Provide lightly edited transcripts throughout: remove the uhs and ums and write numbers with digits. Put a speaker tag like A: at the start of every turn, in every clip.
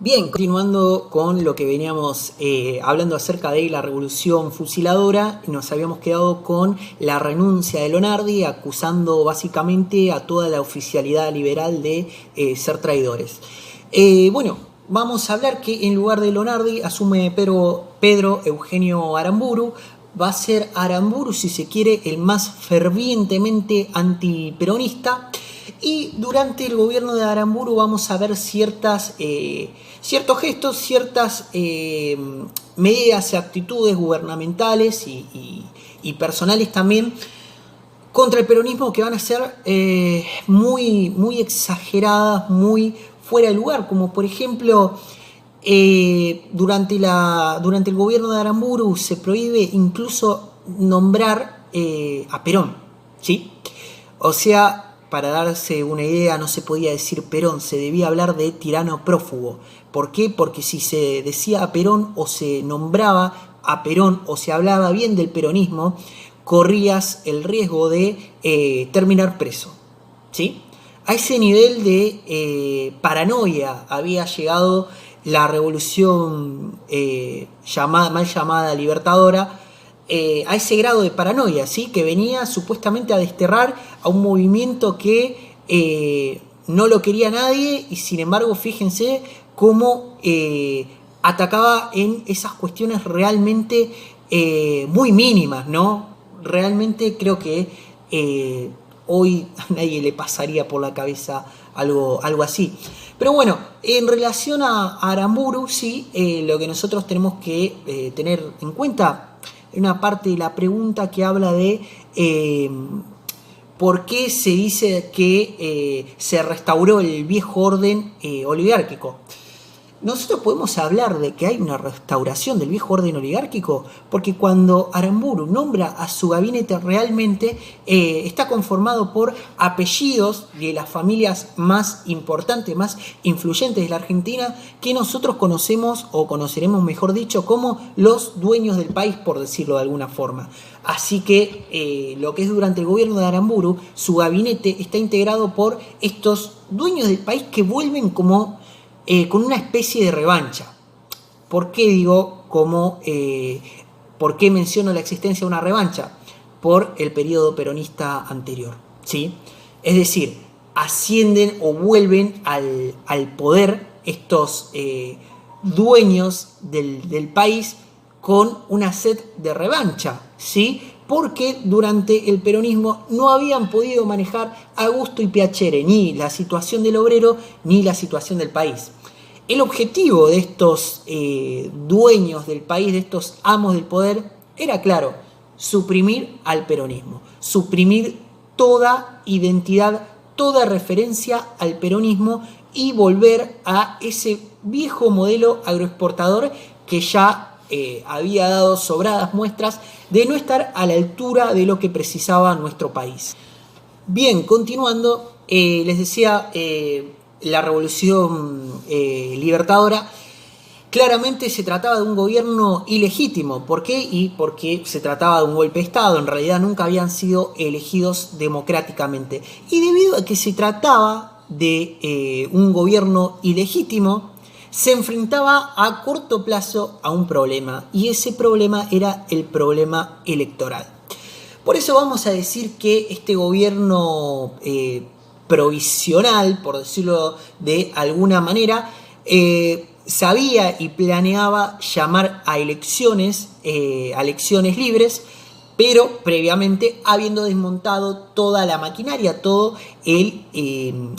A: Bien, continuando con lo que veníamos hablando acerca de la revolución fusiladora, nos habíamos quedado con la renuncia de Lonardi, acusando básicamente a toda la oficialidad liberal de ser traidores. Bueno, vamos a hablar que en lugar de Lonardi asume Pedro Eugenio Aramburu. Va a ser Aramburu, si se quiere, el más fervientemente antiperonista. Y durante el gobierno de Aramburu vamos a ver ciertos gestos, ciertas medidas y actitudes gubernamentales y personales también contra el peronismo que van a ser muy exageradas, muy fuera de lugar, como por ejemplo durante el gobierno de Aramburu se prohíbe incluso nombrar a Perón, ¿sí? O sea, para darse una idea, no se podía decir Perón, se debía hablar de tirano prófugo. ¿Por qué? Porque si se decía a Perón o se nombraba a Perón o se hablaba bien del peronismo, corrías el riesgo de terminar preso, ¿sí? A ese nivel de paranoia había llegado la revolución mal llamada libertadora, a ese grado de paranoia, ¿sí? Que venía supuestamente a desterrar a un movimiento que no lo quería nadie y sin embargo fíjense cómo atacaba en esas cuestiones realmente muy mínimas, ¿no? Realmente creo que hoy a nadie le pasaría por la cabeza algo así. Pero bueno, en relación a Aramburu, sí, lo que nosotros tenemos que tener en cuenta en una parte de la pregunta que habla de por qué se dice que se restauró el viejo orden oligárquico. Nosotros podemos hablar de que hay una restauración del viejo orden oligárquico porque cuando Aramburu nombra a su gabinete realmente está conformado por apellidos de las familias más importantes, más influyentes de la Argentina, que nosotros conocemos o conoceremos mejor dicho como los dueños del país, por decirlo de alguna forma. Así que lo que es durante el gobierno de Aramburu, su gabinete está integrado por estos dueños del país que vuelven como con una especie de revancha. ¿Por qué digo por qué menciono la existencia de una revancha? Por el periodo peronista anterior, ¿sí? Es decir, ascienden o vuelven al poder estos dueños del país con una sed de revancha, ¿sí? Porque durante el peronismo no habían podido manejar a gusto y piacere ni la situación del obrero ni la situación del país. El objetivo de estos dueños del país, de estos amos del poder, era claro, suprimir al peronismo, suprimir toda identidad, toda referencia al peronismo y volver a ese viejo modelo agroexportador que ya había dado sobradas muestras de no estar a la altura de lo que precisaba nuestro país. Bien, continuando, les decía, la revolución libertadora, claramente se trataba de un gobierno ilegítimo. ¿Por qué? Y porque se trataba de un golpe de Estado. En realidad nunca habían sido elegidos democráticamente. Y debido a que se trataba de un gobierno ilegítimo, se enfrentaba a corto plazo a un problema. Y ese problema era el problema electoral. Por eso vamos a decir que este gobierno provisional, por decirlo de alguna manera, sabía y planeaba llamar a elecciones libres, pero previamente habiendo desmontado toda la maquinaria, todo el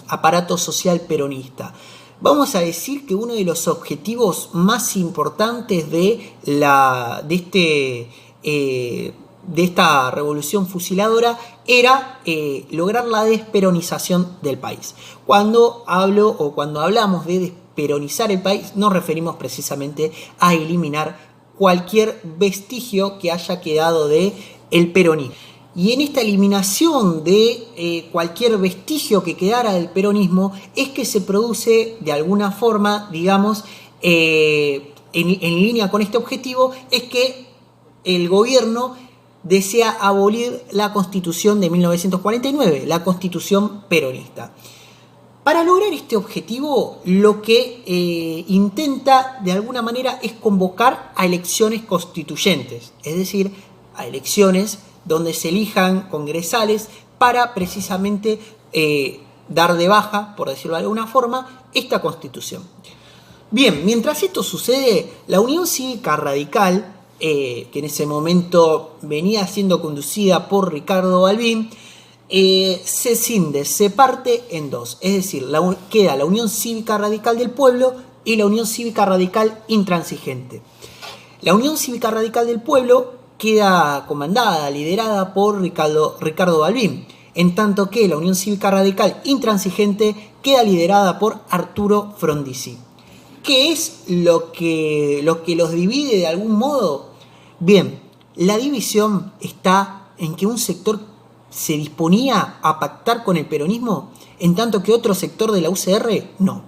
A: aparato social peronista. Vamos a decir que uno de los objetivos más importantes de esta revolución fusiladora era lograr la desperonización del país. Cuando hablamos de desperonizar el país, nos referimos precisamente a eliminar cualquier vestigio que haya quedado de el peronismo. Y en esta eliminación de cualquier vestigio que quedara del peronismo es que se produce de alguna forma, digamos, en línea con este objetivo, es que el gobierno desea abolir la Constitución de 1949, la Constitución peronista. Para lograr este objetivo, lo que intenta de alguna manera es convocar a elecciones constituyentes, es decir, a elecciones donde se elijan congresales para precisamente dar de baja, por decirlo de alguna forma, esta constitución. Bien, mientras esto sucede, la Unión Cívica Radical, que en ese momento venía siendo conducida por Ricardo Balbín, se cinde, se parte en dos. Es decir, queda la Unión Cívica Radical del Pueblo y la Unión Cívica Radical Intransigente. La Unión Cívica Radical del Pueblo queda comandada, liderada por Ricardo Balbín, en tanto que la Unión Cívica Radical Intransigente queda liderada por Arturo Frondizi. ¿Qué es lo que los divide de algún modo? Bien, la división está en que un sector se disponía a pactar con el peronismo, en tanto que otro sector de la UCR no.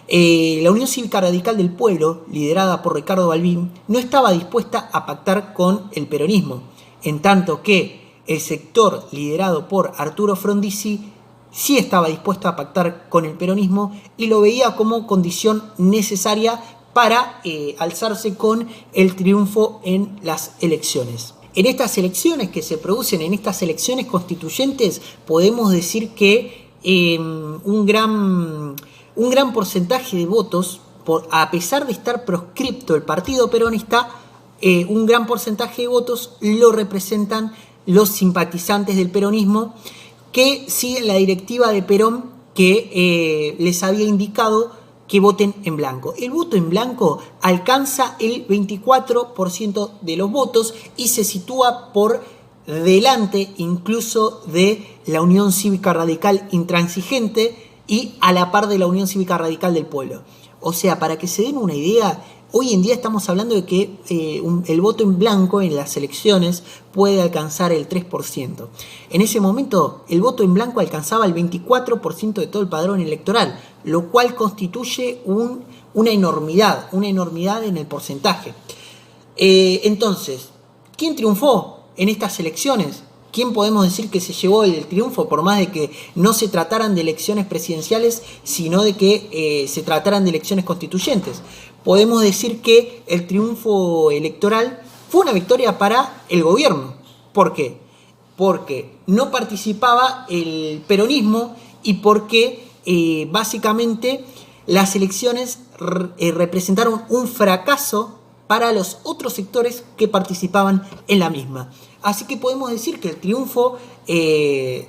A: La Unión Cívica Radical del Pueblo, liderada por Ricardo Balbín, no estaba dispuesta a pactar con el peronismo, en tanto que el sector liderado por Arturo Frondizi sí estaba dispuesto a pactar con el peronismo y lo veía como condición necesaria para alzarse con el triunfo en las elecciones. En estas elecciones que se producen, en estas elecciones constituyentes, podemos decir que un gran porcentaje de votos, a pesar de estar proscripto el partido peronista, un gran porcentaje de votos lo representan los simpatizantes del peronismo que siguen la directiva de Perón que les había indicado que voten en blanco. El voto en blanco alcanza el 24% de los votos y se sitúa por delante incluso de la Unión Cívica Radical Intransigente y a la par de la Unión Cívica Radical del Pueblo. O sea, para que se den una idea, hoy en día estamos hablando de que el voto en blanco en las elecciones puede alcanzar el 3%. En ese momento, el voto en blanco alcanzaba el 24% de todo el padrón electoral, lo cual constituye una enormidad en el porcentaje. Entonces, ¿quién triunfó en estas elecciones? ¿Quién podemos decir que se llevó el triunfo, por más de que no se trataran de elecciones presidenciales, sino de que se trataran de elecciones constituyentes? Podemos decir que el triunfo electoral fue una victoria para el gobierno. ¿Por qué? Porque no participaba el peronismo y porque básicamente las elecciones representaron un fracaso para los otros sectores que participaban en la misma. Así que podemos decir que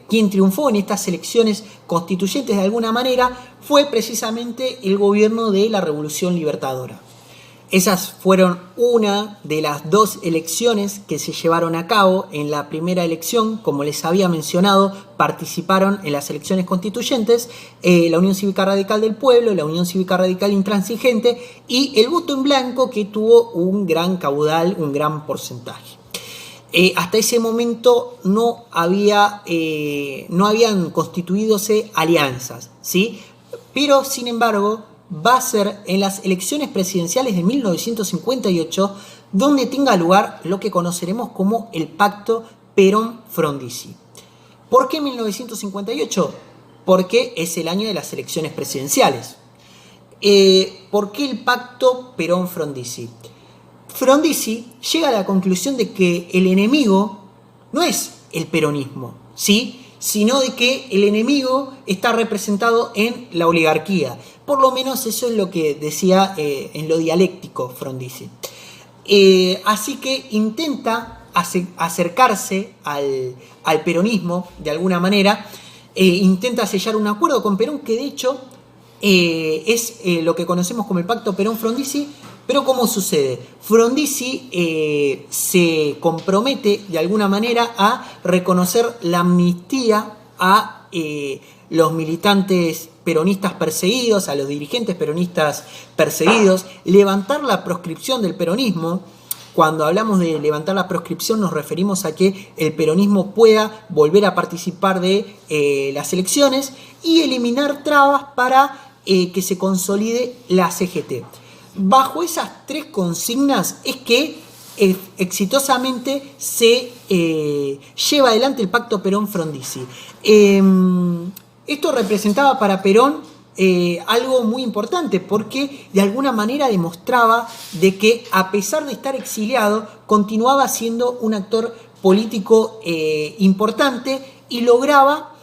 A: quien triunfó en estas elecciones constituyentes de alguna manera fue precisamente el gobierno de la Revolución Libertadora. Esas fueron una de las dos elecciones que se llevaron a cabo. En la primera elección, como les había mencionado, participaron en las elecciones constituyentes la Unión Cívica Radical del Pueblo, la Unión Cívica Radical Intransigente y el voto en blanco, que tuvo un gran caudal, un gran porcentaje. Hasta ese momento no habían constituídose alianzas, ¿sí? Pero, sin embargo, va a ser en las elecciones presidenciales de 1958 donde tenga lugar lo que conoceremos como el Pacto Perón-Frondizi. ¿Por qué 1958? Porque es el año de las elecciones presidenciales. ¿Por qué el Pacto Perón-Frondizi? Frondizi llega a la conclusión de que el enemigo no es el peronismo, ¿sí?, sino de que el enemigo está representado en la oligarquía. Por lo menos eso es lo que decía en lo dialéctico Frondizi. Así que intenta acercarse al peronismo de alguna manera, intenta sellar un acuerdo con Perón, que de hecho es lo que conocemos como el Pacto Perón-Frondizi. Pero ¿cómo sucede? Frondizi se compromete de alguna manera a reconocer la amnistía a los militantes peronistas perseguidos, a los dirigentes peronistas perseguidos, levantar la proscripción del peronismo. Cuando hablamos de levantar la proscripción nos referimos a que el peronismo pueda volver a participar de las elecciones y eliminar trabas para que se consolide la CGT. Bajo esas tres consignas es que exitosamente se lleva adelante el Pacto Perón-Frondizi. Esto representaba para Perón algo muy importante, porque de alguna manera demostraba de que, a pesar de estar exiliado, continuaba siendo un actor político importante y lograba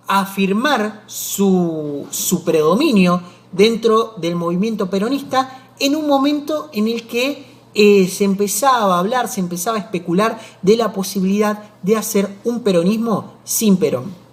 A: afirmar su predominio dentro del movimiento peronista en un momento en el que se empezaba a hablar, se empezaba a especular de la posibilidad de hacer un peronismo sin Perón.